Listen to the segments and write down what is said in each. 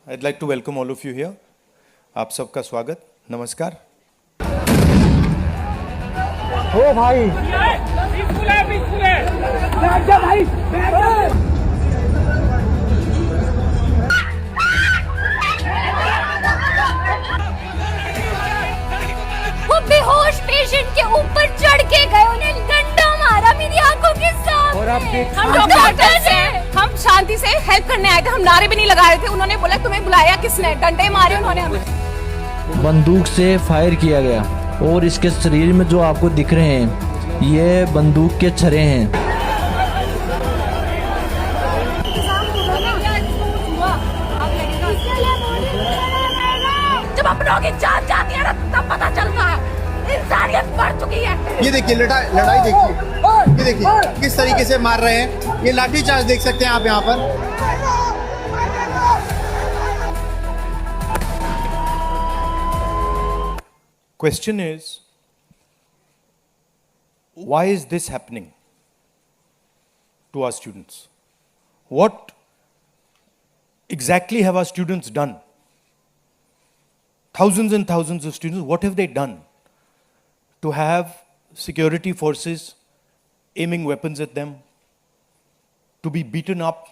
I'd like to welcome all of you here. आप सबका स्वागत, नमस्कार. ओ भाई बैठ जा भाई बैठ जा। वो बेहोश पेशेंट के ऊपर चढ़ के गए, उन्हें डंडा मारा मेरी आंखों के सामने। और अब हम डॉक्टर्स हैं, हम शांति से हेल्प करने आए थे, हम नारे भी नहीं लगा रहे थे। उन्होंने बोला तुम्हें बुलाया किसने, डंडे मारे उन्होंने हमें। बंदूक से फायर किया गया और इसके शरीर में जो आपको दिख रहे हैं ये बंदूक के छर्रे हैं। जब अपनों की जान जाती है ना तब पता चलता है इंसानियत मर चुकी है। ये देखिए लड़ाई देखिए, ये देखिए किस तरीके से मार रहे हैं। ये लाठी चार्ज देख सकते हैं आप यहाँ पर। Question is, why is this happening to our students? What exactly have our students done? Thousands and thousands of students, what have they done to have security forces aiming weapons at them, to be beaten up,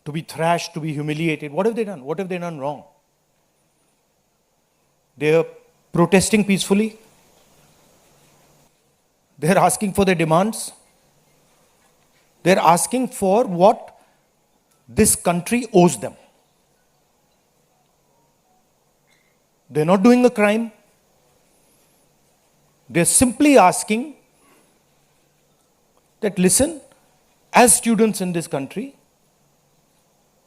to be thrashed, to be humiliated? What have they done? What have they done wrong? They are protesting peacefully. They are asking for their demands. They are asking for what this country owes them. They are not doing a crime. They are simply asking that, listen, as students in this country,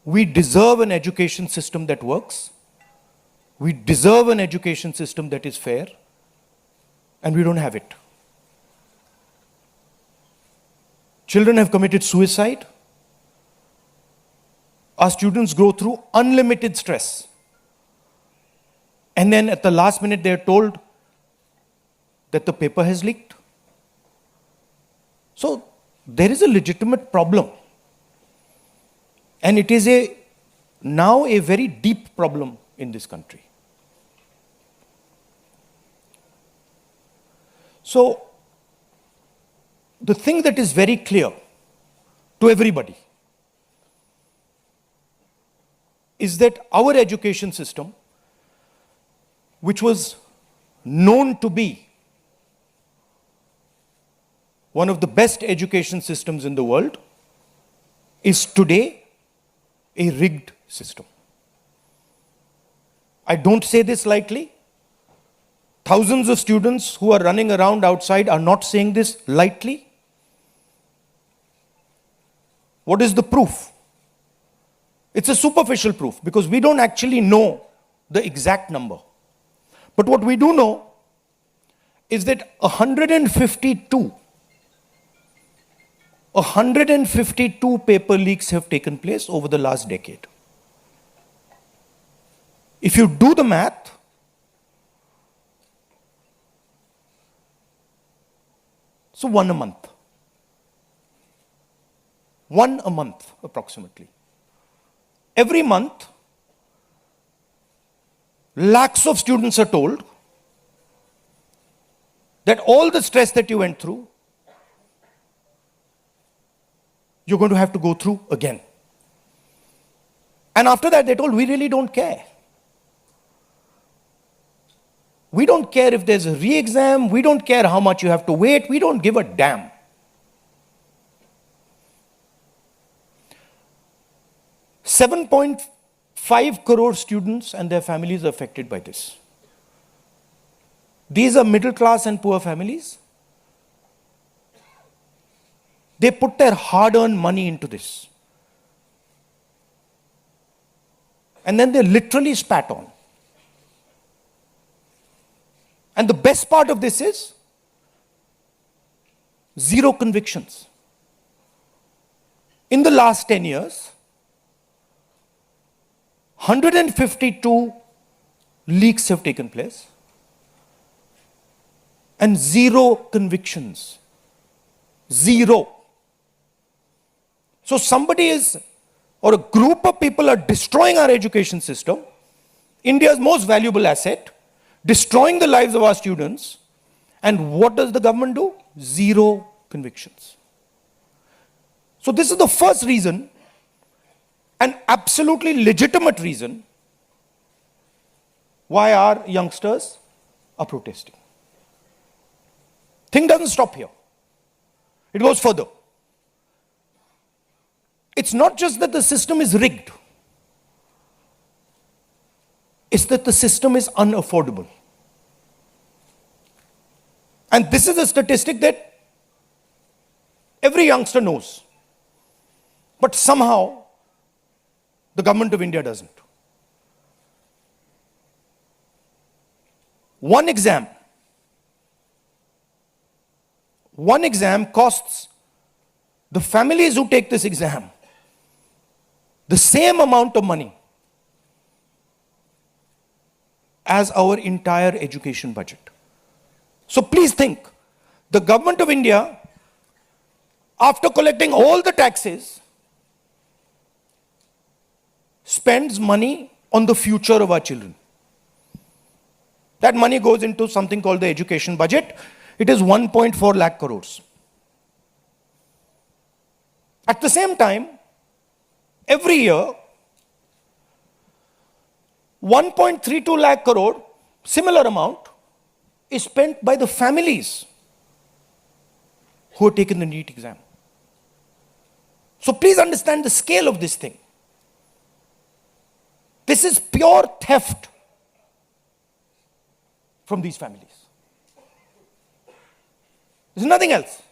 we deserve an education system that works. We deserve an education system that is fair, and we don't have it. Children have committed suicide. Our students go through unlimited stress. And then at the last minute, they are told that the paper has leaked. So there is a legitimate problem. And it is now a very deep problem in this country. So, the thing that is very clear to everybody is that our education system, which was known to be one of the best education systems in the world, is today a rigged system. I don't say this lightly. Thousands of students who are running around outside are not saying this lightly. What is the proof? It's a superficial proof because we don't actually know the exact number. But what we do know is that 152 paper leaks have taken place over the last decade. If you do the math, so one a month. One a month, approximately. Every month, lakhs of students are told that all the stress that you went through, you're going to have to go through again. And after that, they're told, we really don't care. We don't care if there's a re-exam. We don't care how much you have to wait. We don't give a damn. $7.5 crore students and their families are affected by this. These are middle class and poor families. They put their hard-earned money into this. And then they're literally spat on. And the best part of this is zero convictions. In the last 10 years, 152 leaks have taken place and zero convictions. Zero. So somebody is or a group of people are destroying our education system, India's most valuable asset, destroying the lives of our students, and what does the government do? Zero convictions. So this is the first reason, an absolutely legitimate reason, why our youngsters are protesting. Thing doesn't stop here. It goes further. It's not just that the system is rigged. It's that the system is unaffordable. And this is a statistic that every youngster knows. But somehow, the government of India doesn't. One exam costs the families who take this exam the same amount of money as our entire education budget. So please think, the government of India, after collecting all the taxes, spends money on the future of our children. That money goes into something called the education budget. It is 1.4 lakh crores. At the same time, every year, 1.32 lakh crore, similar amount, is spent by the families who have taken the NEET exam. So please understand the scale of this thing. This is pure theft from these families. There's nothing else.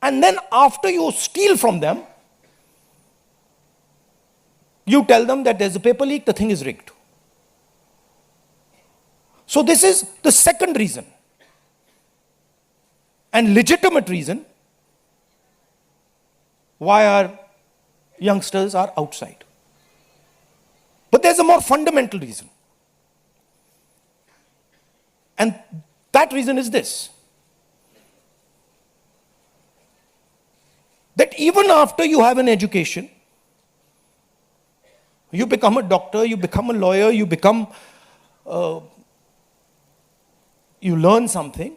And then after you steal from them, you tell them that there's a paper leak, the thing is rigged. So this is the second reason, and legitimate reason, why our youngsters are outside. But there's a more fundamental reason. And that reason is this: that even after you have an education, you become a doctor, you become a lawyer, you become, you learn something,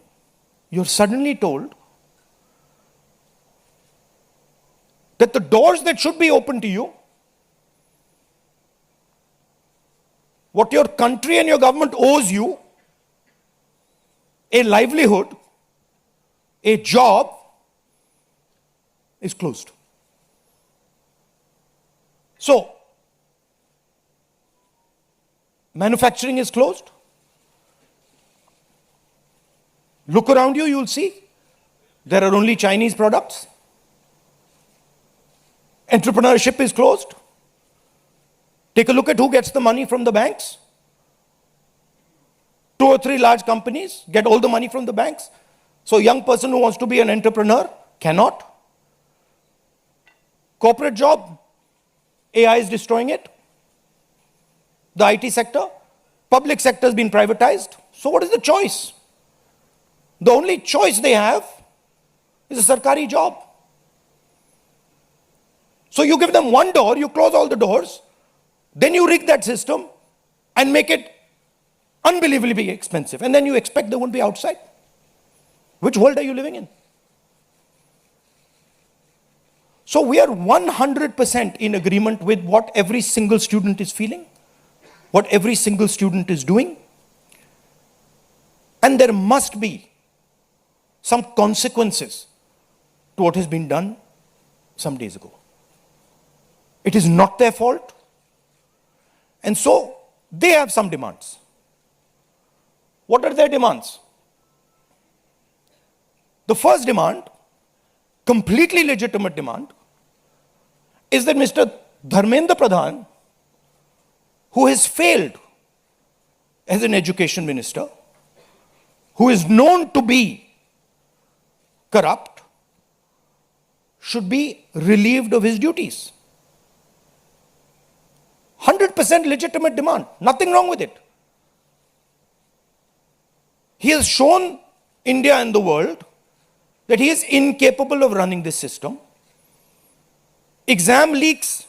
you're suddenly told that the doors that should be open to you, what your country and your government owes you, a livelihood, a job, is closed. So, manufacturing is closed. Look around you, you'll see there are only Chinese products. Entrepreneurship is closed. Take a look at who gets the money from the banks. 2 or 3 large companies get all the money from the banks. So a young person who wants to be an entrepreneur cannot. Corporate job, AI is destroying it. The IT sector, public sector has been privatized. So what is the choice? The only choice they have is a sarkari job. So you give them one door, you close all the doors, then you rig that system and make it unbelievably expensive. And then you expect they won't be outside. Which world are you living in? So we are 100% in agreement with what every single student is feeling, what every single student is doing. And there must be some consequences to what has been done some days ago. It is not their fault. And so they have some demands. What are their demands? The first demand, completely legitimate demand, is that Mr. Dharmendra Pradhan, who has failed as an education minister, who is known to be corrupt, should be relieved of his duties. 100% legitimate demand. Nothing wrong with it. He has shown India and the world that he is incapable of running this system. exam leaks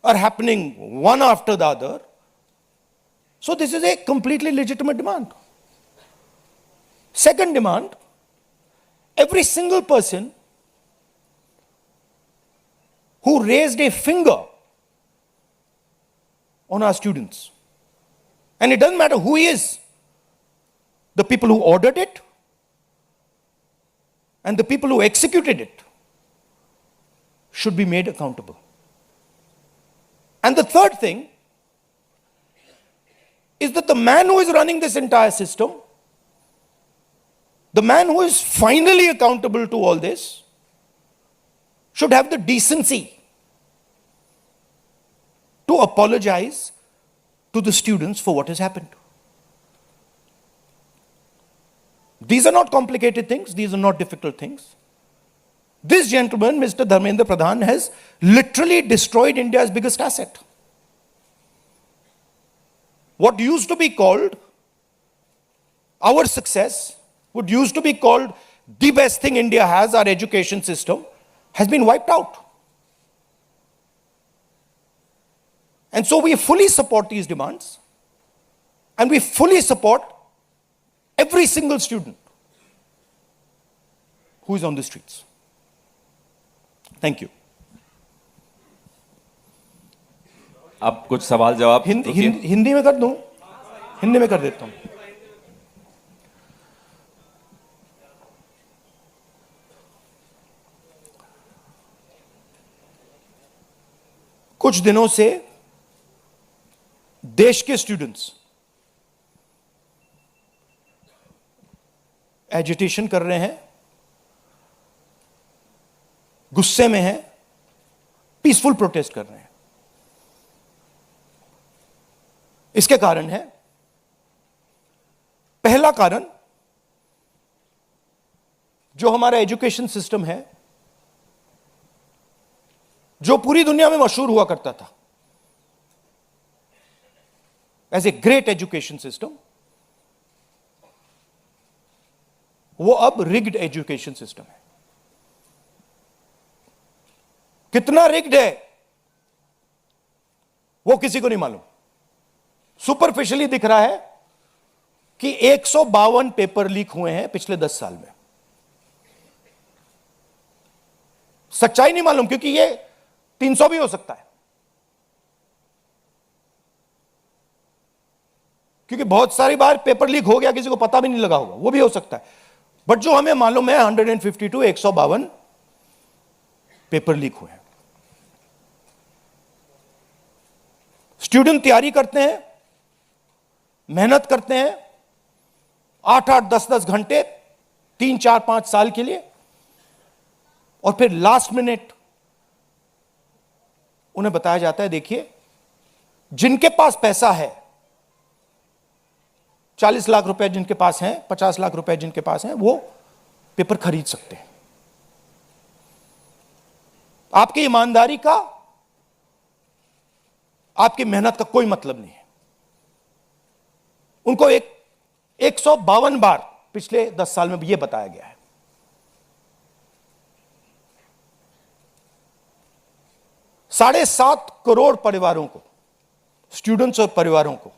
are happening one after the other. So this is a completely legitimate demand. Second demand, every single person who raised a finger on our students, and it doesn't matter who he is, the people who ordered it and the people who executed it should be made accountable. And the third thing is that the man who is running this entire system, the man who is finally accountable to all this, should have the decency to apologize to the students for what has happened. These are not complicated things, these are not difficult things. This gentleman, Mr. Dharmendra Pradhan, has literally destroyed India's biggest asset. What used to be called our success, what used to be called the best thing India has, our education system, has been wiped out. And so we fully support these demands, and we fully support every single student who is on the streets. Thank you. अब कुछ सवाल जवाब हिंदी में कर दूं? हिंदी में कर देता हूं. कुछ दिनों से देश के स्टूडेंट्स एजिटेशन कर रहे हैं, गुस्से में हैं, पीसफुल प्रोटेस्ट कर रहे हैं. इसके कारण है, पहला कारण, जो हमारा एजुकेशन सिस्टम है, जो पूरी दुनिया में मशहूर हुआ करता था as a great education system, वो अब रिग्ड एजुकेशन सिस्टम है. कितना रिग्ड है वो किसी को नहीं मालूम. सुपरफिशियली दिख रहा है कि 152 पेपर लीक हुए हैं पिछले 10 साल में. सच्चाई नहीं मालूम, क्योंकि ये 300 भी हो सकता है, क्योंकि बहुत सारी बार पेपर लीक हो गया, किसी को पता भी नहीं लगा होगा, वो भी हो सकता है. बट जो हमें मालूम है 152 152 पेपर लीक हुए हैं. स्टूडेंट तैयारी करते हैं, मेहनत करते हैं 8-8 10-10 घंटे 3-4-5 साल के लिए, और फिर लास्ट मिनट उन्हें बताया जाता है, देखिए जिनके पास पैसा है, 40 लाख रुपए जिनके पास हैं, 50 लाख रुपए जिनके पास हैं, वो पेपर खरीद सकते हैं. आपकी ईमानदारी का, आपकी मेहनत का कोई मतलब नहीं है. उनको 152 बार पिछले 10 साल में भी यह बताया गया है. $7.5 करोड़ परिवारों को, स्टूडेंट्स और परिवारों को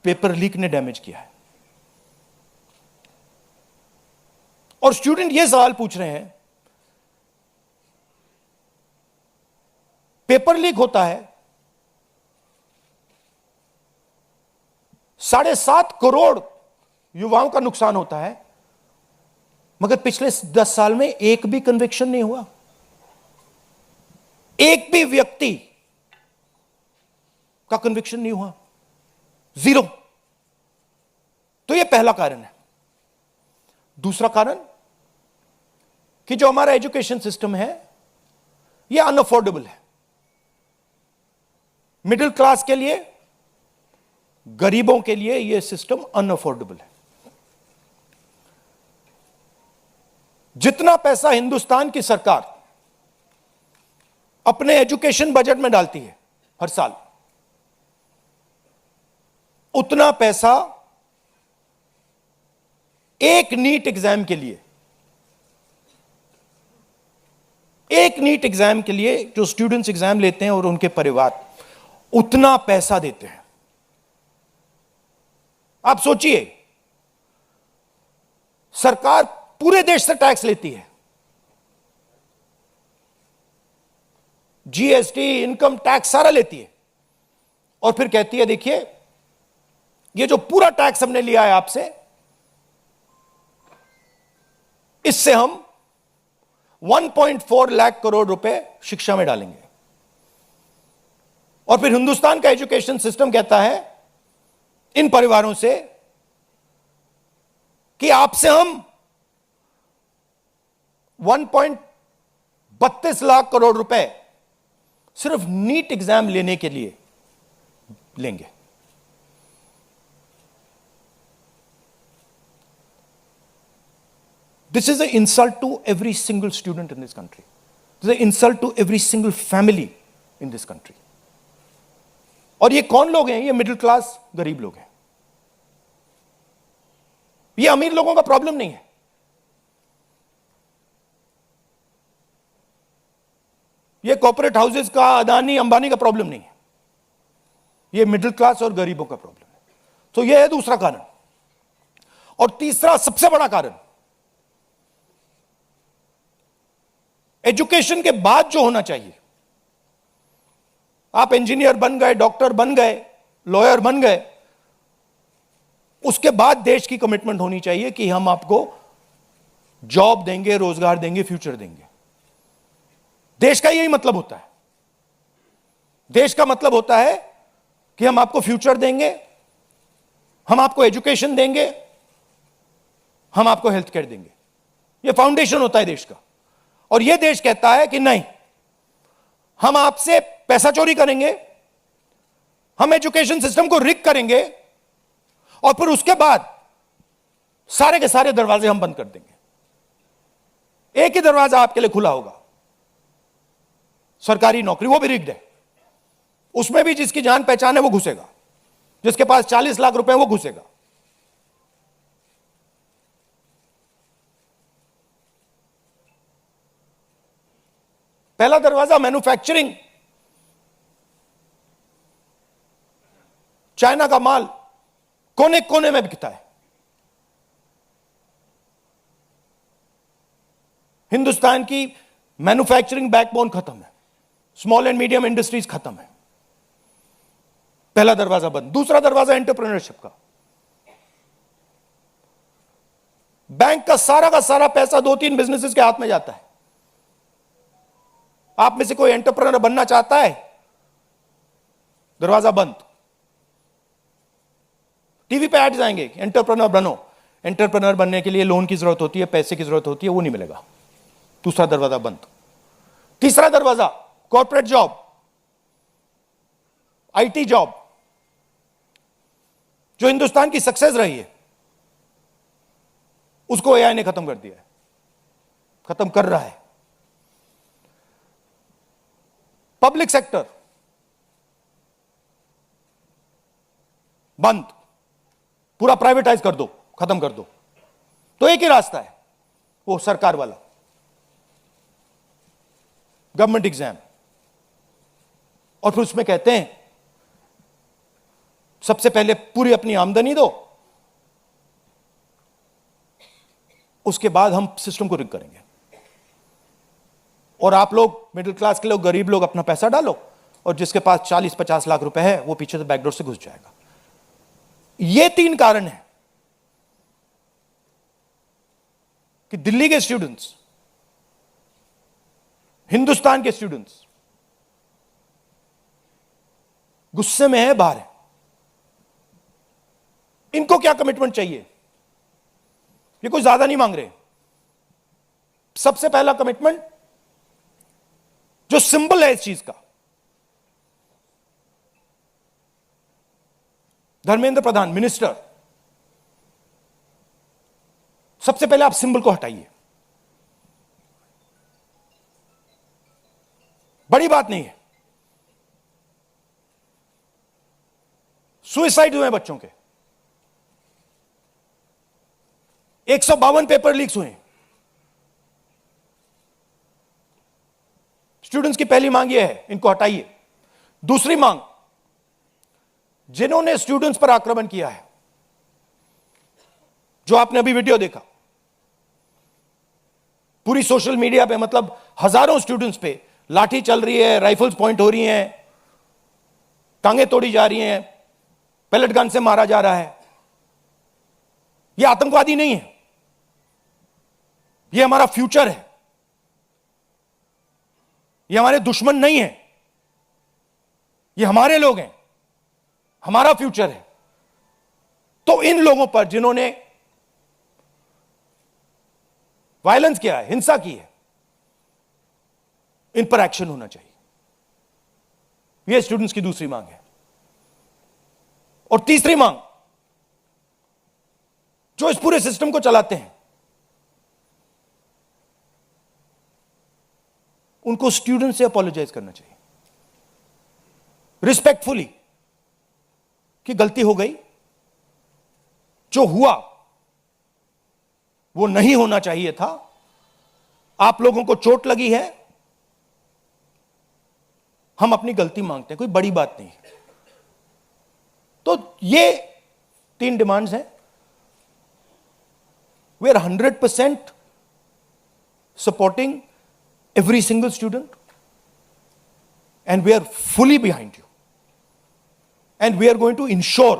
पेपर लीक ने डैमेज किया है. और स्टूडेंट यह सवाल पूछ रहे हैं, पेपर लीक होता है, 7.5 करोड़ युवाओं का नुकसान होता है, मगर पिछले 10 साल में एक भी कन्विक्शन नहीं हुआ, एक भी व्यक्ति का कन्विक्शन नहीं हुआ, 0. तो यह पहला कारण है. दूसरा कारण कि जो हमारा एजुकेशन सिस्टम है यह अनअफोर्डेबल है. मिडिल क्लास के लिए, गरीबों के लिए यह सिस्टम अनअफोर्डेबल है. जितना पैसा हिंदुस्तान की सरकार अपने एजुकेशन बजट में डालती है हर साल, उतना पैसा एक नीट एग्जाम के लिए एक नीट एग्जाम के लिए जो स्टूडेंट्स एग्जाम लेते हैं और उनके परिवार उतना पैसा देते हैं। आप सोचिए, सरकार पूरे देश से टैक्स लेती है, जीएसटी, इनकम टैक्स सारा लेती है, और फिर कहती है देखिए ये जो पूरा टैक्स हमने लिया है आपसे, इससे हम 1.4 लाख करोड़ रुपए शिक्षा में डालेंगे। और फिर हिंदुस्तान का एजुकेशन सिस्टम कहता है इन परिवारों से कि आपसे हम 1.32 लाख करोड़ रुपए सिर्फ नीट एग्जाम लेने के लिए लेंगे। This is an insult to every single student in this country. This is an insult to every single family in this country. और ये कौन लोग हैं? ये मिडिल क्लास गरीब लोग हैं। ये अमीर लोगों का प्रॉब्लम नहीं है। ये कॉर्पोरेट हाउसेस का, अदानी अंबानी का प्रॉब्लम नहीं है। ये मिडिल क्लास और गरीबों का प्रॉब्लम है। तो ये है दूसरा कारण। और तीसरा सबसे बड़ा कारण, एजुकेशन के बाद जो होना चाहिए, आप इंजीनियर बन गए, डॉक्टर बन गए, लॉयर बन गए, उसके बाद देश की कमिटमेंट होनी चाहिए कि हम आपको जॉब देंगे, रोजगार देंगे, फ्यूचर देंगे। देश का यही मतलब होता है। देश का मतलब होता है कि हम आपको फ्यूचर देंगे, हम आपको एजुकेशन देंगे, हम आपको हेल्थ केयर देंगे। यह फाउंडेशन होता है देश का। और यह देश कहता है कि नहीं, हम आपसे पैसा चोरी करेंगे, हम एजुकेशन सिस्टम को रिग करेंगे, और फिर उसके बाद सारे के सारे दरवाजे हम बंद कर देंगे। एक ही दरवाजा आपके लिए खुला होगा, सरकारी नौकरी, वो भी रिग्ड है। उसमें भी जिसकी जान पहचान है वो घुसेगा, जिसके पास 40 लाख रुपए है वो घुसेगा। पहला दरवाजा मैन्युफैक्चरिंग, चाइना का माल कोने कोने में बिकता है, हिंदुस्तान की मैन्युफैक्चरिंग बैकबोन खत्म है, स्मॉल एंड मीडियम इंडस्ट्रीज खत्म है। पहला दरवाजा बंद। दूसरा दरवाजा एंटरप्रेन्योरशिप का। बैंक का सारा पैसा 2-3 बिजनेसेस के हाथ में जाता है। आप में से कोई एंटरप्रेन्योर बनना चाहता है, दरवाजा बंद। टीवी पे एड्स आएंगे, एंटरप्रेन्योर बनो। एंटरप्रेन्योर बनने के लिए लोन की जरूरत होती है, पैसे की जरूरत होती है, वो नहीं मिलेगा। दूसरा दरवाजा बंद। तीसरा दरवाजा कॉर्पोरेट जॉब, आईटी जॉब, जो हिंदुस्तान की सक्सेस रही है, उसको एआई ने खत्म कर दिया है, खत्म कर रहा है। पब्लिक सेक्टर बंद, पूरा प्राइवेटाइज कर दो, खत्म कर दो। तो एक ही रास्ता है, वो सरकार वाला, गवर्नमेंट एग्जाम। और फिर उसमें कहते हैं सबसे पहले पूरी अपनी आमदनी दो, उसके बाद हम सिस्टम को रिग करेंगे। और आप लोग मिडिल क्लास के लोग, गरीब लोग अपना पैसा डालो, और जिसके पास 40-50 लाख रुपए है वो पीछे से बैकडोर से घुस जाएगा। ये 3 कारण हैं कि दिल्ली के स्टूडेंट्स, हिंदुस्तान के स्टूडेंट्स गुस्से में है, बाहर है। इनको क्या कमिटमेंट चाहिए? ये कोई ज्यादा नहीं मांग रहे। सबसे पहला कमिटमेंट जो सिंबल है इस चीज का, धर्मेंद्र प्रधान मिनिस्टर, सबसे पहले आप सिंबल को हटाइए। बड़ी बात नहीं है। सुइसाइड हुए बच्चों के, 152 पेपर लीक्स हुए। स्टूडेंट्स की पहली मांग यह है, इनको हटाइए। दूसरी मांग, जिन्होंने स्टूडेंट्स पर आक्रमण किया है, जो आपने अभी वीडियो देखा, पूरी सोशल मीडिया पे, मतलब हजारों स्टूडेंट्स पे लाठी चल रही है, राइफल्स पॉइंट हो रही हैं, टांगे तोड़ी जा रही हैं, पेलेट गन से मारा जा रहा है। यह आतंकवादी नहीं है, यह हमारा फ्यूचर है, यह हमारे दुश्मन नहीं है, ये हमारे लोग हैं, हमारा फ्यूचर है। तो इन लोगों पर जिन्होंने वायलेंस किया है, हिंसा की है, इन पर एक्शन होना चाहिए। यह स्टूडेंट्स की दूसरी मांग है। और तीसरी मांग, जो इस पूरे सिस्टम को चलाते हैं, उनको स्टूडेंट से अपोलोजाइज करना चाहिए रिस्पेक्टफुली कि गलती हो गई, जो हुआ वो नहीं होना चाहिए था, आप लोगों को चोट लगी है, हम अपनी गलती मांगते हैं, कोई बड़ी बात नहीं है। तो ये 3 डिमांड्स हैं। We are 100% supporting every single student, and we are fully behind you, and we are going to ensure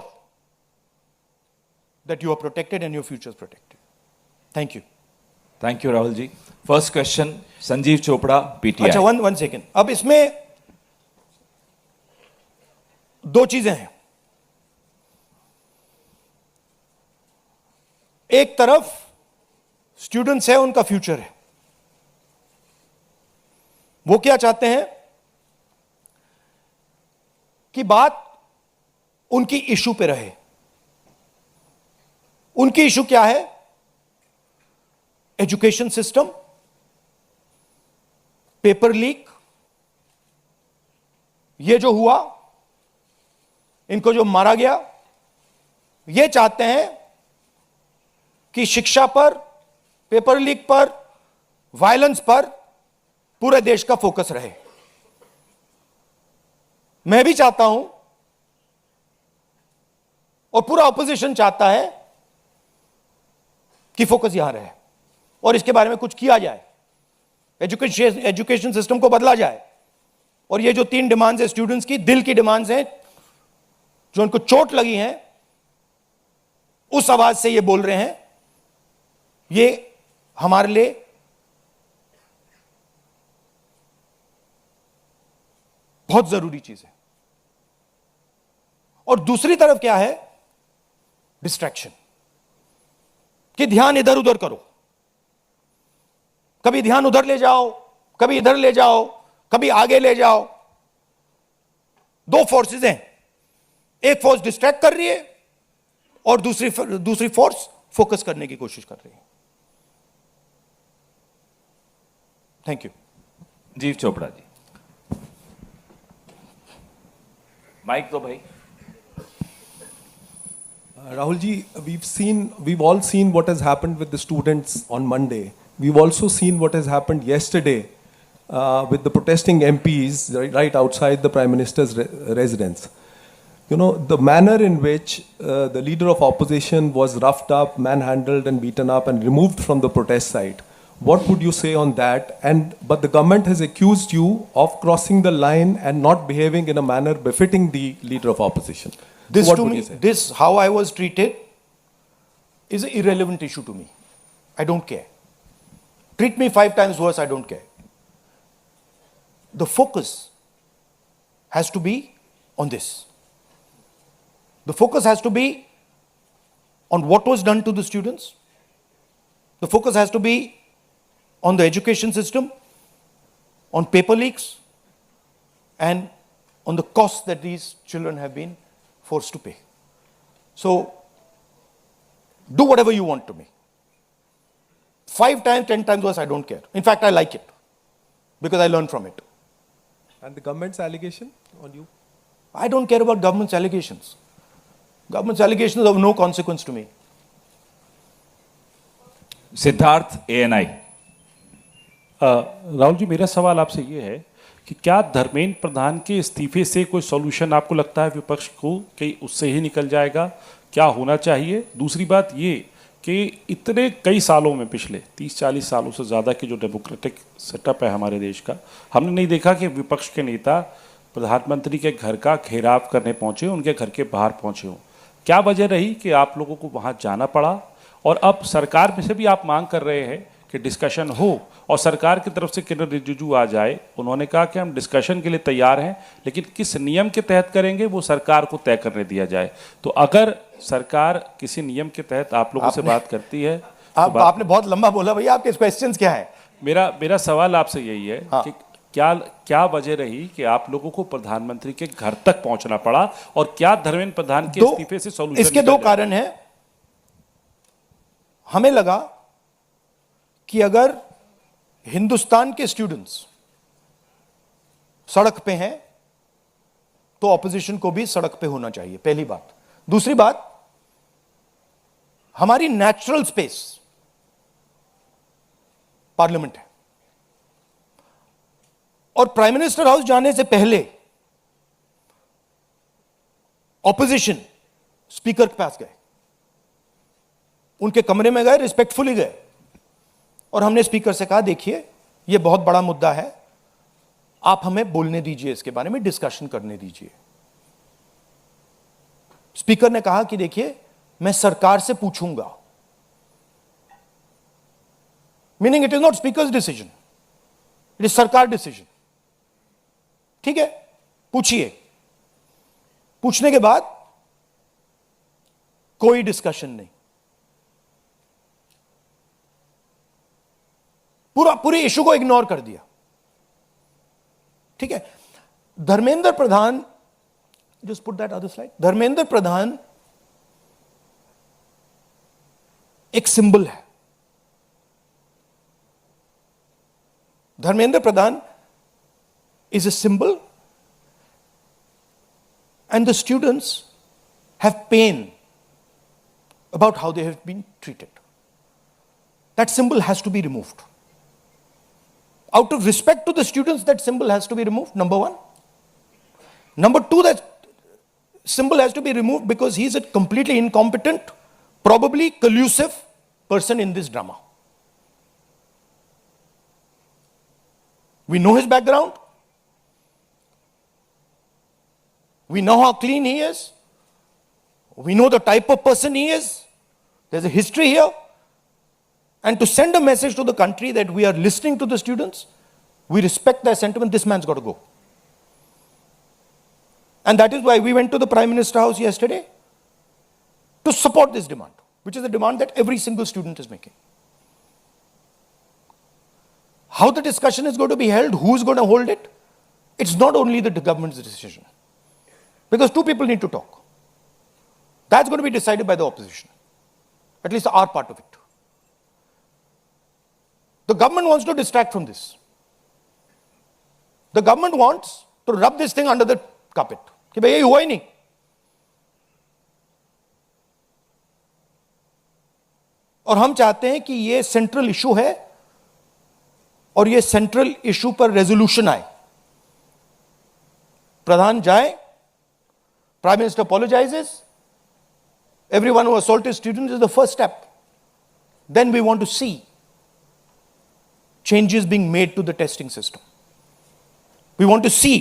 that you are protected and your future is protected. Thank you. Thank you Rahul ji. First question Sanjeev Chopra, PTI. अच्छा, one second. अब इसमें 2 चीजें हैं। एक तरफ students है, उनका future है, वो क्या चाहते हैं कि बात उनकी इशू पे रहे। उनकी इशू क्या है? एजुकेशन सिस्टम, पेपर लीक, ये जो हुआ, इनको जो मारा गया, ये चाहते हैं कि शिक्षा पर, पेपर लीक पर, वायलेंस पर पूरे देश का फोकस रहे। मैं भी चाहता हूं और पूरा ऑपोजिशन चाहता है कि फोकस यहां रहे और इसके बारे में कुछ किया जाए, एजुकेशन सिस्टम को बदला जाए। और ये जो 3 डिमांड्स है स्टूडेंट्स की, दिल की डिमांड्स हैं, जो उनको चोट लगी हैं, उस आवाज से ये बोल रहे हैं, ये हमारे लिए बहुत जरूरी चीज है। और दूसरी तरफ क्या है? डिस्ट्रैक्शन, कि ध्यान इधर उधर करो, कभी ध्यान उधर ले जाओ, कभी इधर ले जाओ, कभी आगे ले जाओ। 2 फोर्सेस हैं, एक फोर्स डिस्ट्रैक्ट कर रही है और दूसरी फोर्स फोकस करने की कोशिश कर रही है। Thank you. जीव चोपड़ा जी, माइक तो भाई। Rahul ji, we've all seen what has happened with the students on Monday. We've also seen what has happened yesterday with the protesting MPs right outside the Prime Minister's residence. You know, the manner in which the leader of opposition was roughed up, manhandled and beaten up and removed from the protest site. What would you say on that? But the government has accused you of crossing the line and not behaving in a manner befitting the leader of opposition. This What to would me, you say? this how I was treated is an irrelevant issue to me. I don't care. Treat me 5 times worse, I don't care. The focus has to be on this. The focus has to be on what was done to the students. The focus has to be on the education system, on paper leaks, and on the costs that these children have been forced to pay. So, do whatever you want to me. 5 times, 10 times worse, I don't care. In fact, I like it because I learn from it. And the government's allegation on you? I don't care about government's allegations. Government's allegations are of no consequence to me. Siddharth, ANI। Rahul ji, मेरा सवाल आपसे ये है कि क्या धर्मेंद्र प्रधान के इस्तीफे से कोई सॉल्यूशन आपको लगता है विपक्ष को कि उससे ही निकल जाएगा? क्या होना चाहिए? दूसरी बात ये कि इतने कई सालों में, पिछले 30-40 सालों से ज़्यादा की जो डेमोक्रेटिक सेटअप है हमारे देश का, हमने नहीं देखा कि विपक्ष के नेता प्रधानमंत्री के घर का घेराव करने पहुंचे, उनके घर के बाहर पहुंचे हों। क्या वजह रही कि आप लोगों को वहां जाना पड़ा? और अब सरकार में से भी आप मांग कर रहे हैं कि डिस्कशन हो और सरकार की तरफ से किरण रिजिजू आ जाए। उन्होंने कहा कि हम डिस्कशन के लिए तैयार हैं, लेकिन किस नियम के तहत करेंगे वो सरकार को तय करने दिया जाए। तो अगर सरकार किसी नियम के तहत आप लोगों से बात करती है आपने बहुत लंबा बोला भैया, आपके क्वेश्चंस क्या है? मेरा सवाल आपसे यही है कि क्या वजह रही कि आप लोगों को प्रधानमंत्री के घर तक पहुंचना पड़ा, और क्या धर्मेंद्र प्रधान के इस्तीफे से सॉल्यूशन? इसके दो कारण हैं। हमें लगा कि अगर हिंदुस्तान के स्टूडेंट्स सड़क पे हैं तो ऑपोजिशन को भी सड़क पे होना चाहिए, पहली बात। दूसरी बात, हमारी नेचुरल स्पेस पार्लियामेंट है, और प्राइम मिनिस्टर हाउस जाने से पहले ऑपोजिशन स्पीकर के पास गए, उनके कमरे में गए, रिस्पेक्टफुली गए, और हमने स्पीकर से कहा देखिए यह बहुत बड़ा मुद्दा है, आप हमें बोलने दीजिए, इसके बारे में डिस्कशन करने दीजिए। स्पीकर ने कहा कि देखिए मैं सरकार से पूछूंगा, meaning it is not speakers decision, it is सरकार डिसीजन। ठीक है, पूछिए। पूछने के बाद कोई डिस्कशन नहीं, पूरे इशू को इग्नोर कर दिया। ठीक है, Dharmendra Pradhan, just put that other slide, Dharmendra Pradhan एक सिंबल है। धर्मेंद्र प्रधान is a symbol, and the students have pain about how they have been treated. That symbol has to be removed. Out of respect to the students, that symbol has to be removed, number one. Number two, that symbol has to be removed because he is a completely incompetent, probably collusive person in this drama. We know his background. We know how clean he is. We know the type of person he is. There's a history here. And to send a message to the country that we are listening to the students, we respect their sentiment, this man's got to go. And that is why we went to the Prime Minister House yesterday to support this demand, which is a demand that every single student is making. How the discussion is going to be held, who is going to hold it, it's not only the government's decision. Because two people need to talk. That's going to be decided by the opposition, at least our part of it. The government wants to distract from this. The government wants to rub this thing under the carpet. कि भाई ये हुआ ही नहीं. और हम चाहते हैं कि ये सेंट्रल इशू है और ये सेंट्रल इशू पर रेजोल्यूशन आए. प्रधान जाए, Prime Minister apologizes. Everyone who assaulted students is the first step. Then we want to see changes being made to the testing system. We want to see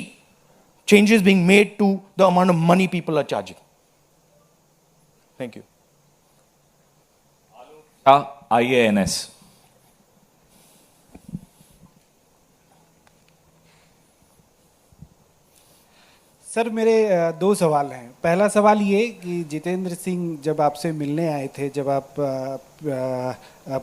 changes being made to the amount of money people are charging. Thank you. IANS. Sir मेरे दो सवाल हैं. पहला सवाल ये कि जितेंद्र सिंह जब आपसे मिलने आए थे, जब आप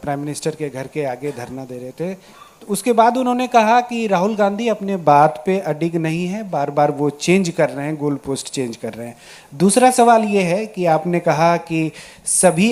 प्राइम मिनिस्टर के घर के आगे धरना दे रहे थे, तो उसके बाद उन्होंने कहा कि राहुल गांधी अपने बात पे अडिग नहीं है, बार बार वो चेंज कर रहे हैं, गोल पोस्ट चेंज कर रहे हैं. दूसरा सवाल ये है कि आपने कहा कि सभी